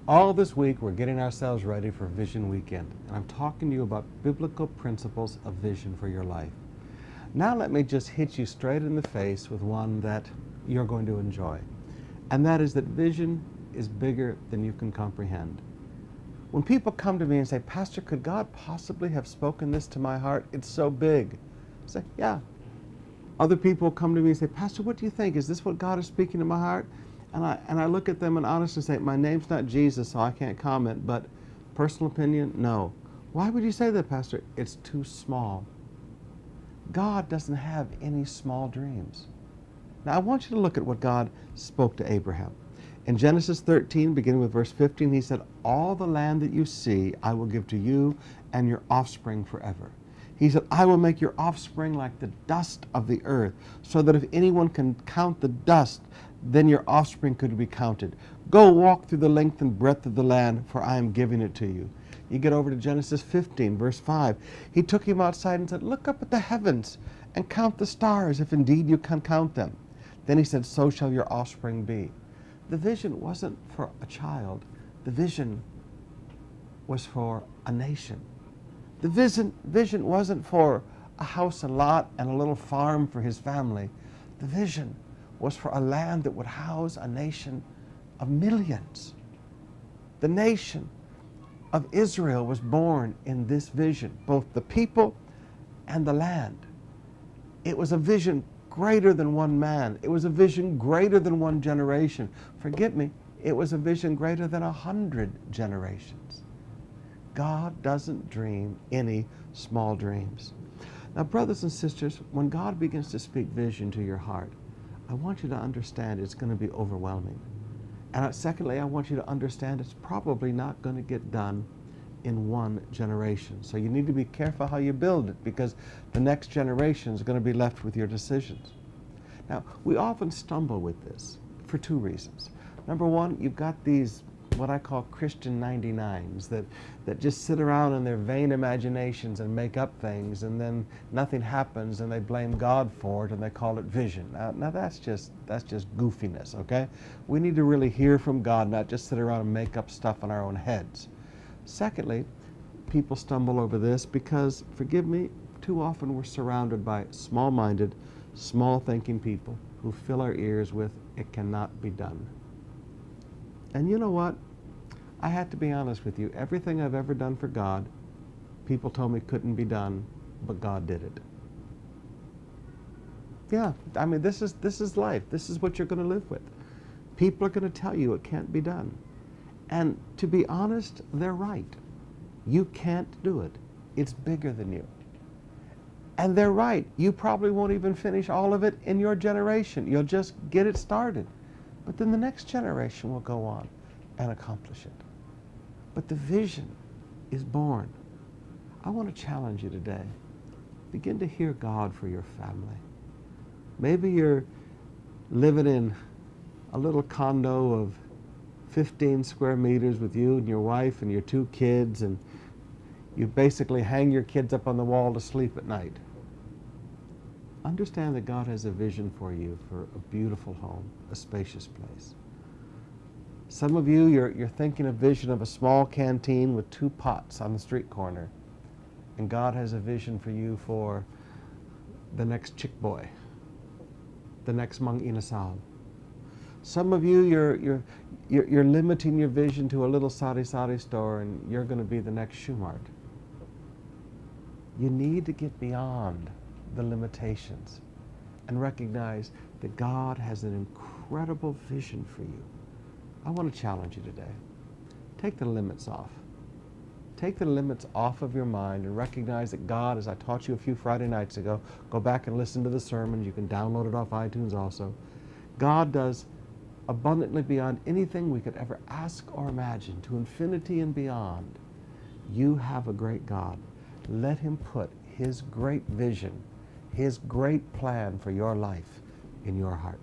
All this week, we're getting ourselves ready for Vision Weekend, and I'm talking to you about biblical principles of vision for your life. Now let me just hit you straight in the face with one that you're going to enjoy, and that is that vision is bigger than you can comprehend. When people come to me and say, Pastor, could God possibly have spoken this to my heart? It's so big. I say, yeah. Other people come to me and say, Pastor, what do you think? Is this what God is speaking to my heart? And I look at them and honestly say, my name's not Jesus, so I can't comment, but personal opinion, no. Why would you say that, Pastor? It's too small. God doesn't have any small dreams. Now, I want you to look at what God spoke to Abraham. In Genesis 13, beginning with verse 15, he said, all the land that you see, I will give to you and your offspring forever. He said, I will make your offspring like the dust of the earth, so that if anyone can count the dust, then your offspring could be counted. Go walk through the length and breadth of the land, for I am giving it to you. You get over to Genesis 15, verse 5. He took him outside and said, look up at the heavens and count the stars, if indeed you can count them. Then he said, so shall your offspring be. The vision wasn't for a child. The vision was for a nation. The vision wasn't for a house and lot and a little farm for his family. The vision was for a land that would house a nation of millions. The nation of Israel was born in this vision, both the people and the land. It was a vision greater than one man. It was a vision greater than one generation. Forget me, it was a vision greater than 100 generations. God doesn't dream any small dreams. Now, brothers and sisters, when God begins to speak vision to your heart, I want you to understand it's going to be overwhelming. And secondly, I want you to understand it's probably not going to get done in one generation. So you need to be careful how you build it, because the next generation is going to be left with your decisions. Now, we often stumble with this for two reasons. Number one, you've got these what I call Christian 99s that just sit around in their vain imaginations and make up things, and then nothing happens and they blame God for it and they call it vision. Now that's just goofiness, okay? We need to really hear from God, not just sit around and make up stuff in our own heads. Secondly, people stumble over this because, forgive me, too often we're surrounded by small-minded, small-thinking people who fill our ears with, it cannot be done. And you know what? I had to be honest with you. Everything I've ever done for God, people told me couldn't be done, but God did it. Yeah, I mean, this is life. This is what you're going to live with. People are going to tell you it can't be done. And to be honest, they're right. You can't do it. It's bigger than you. And they're right. You probably won't even finish all of it in your generation. You'll just get it started. But then the next generation will go on and accomplish it. But the vision is born. I want to challenge you today. Begin to hear God for your family. Maybe you're living in a little condo of 15 square meters with you and your wife and your 2 kids, and you basically hang your kids up on the wall to sleep at night. Understand that God has a vision for you for a beautiful home, a spacious place. Some of you, you're thinking a vision of a small canteen with 2 pots on the street corner. And God has a vision for you for the next Chick Boy, the next Mang Inasal. Some of you, you're limiting your vision to a little sari-sari store, and you're going to be the next Shoe Mart. You need to get beyond the limitations and recognize that God has an incredible vision for you. I want to challenge you today. Take the limits off. Take the limits off of your mind and recognize that God, as I taught you a few Friday nights ago, go back and listen to the sermons. You can download it off iTunes also. God does abundantly beyond anything we could ever ask or imagine, to infinity and beyond. You have a great God. Let Him put His great vision, His great plan for your life in your heart.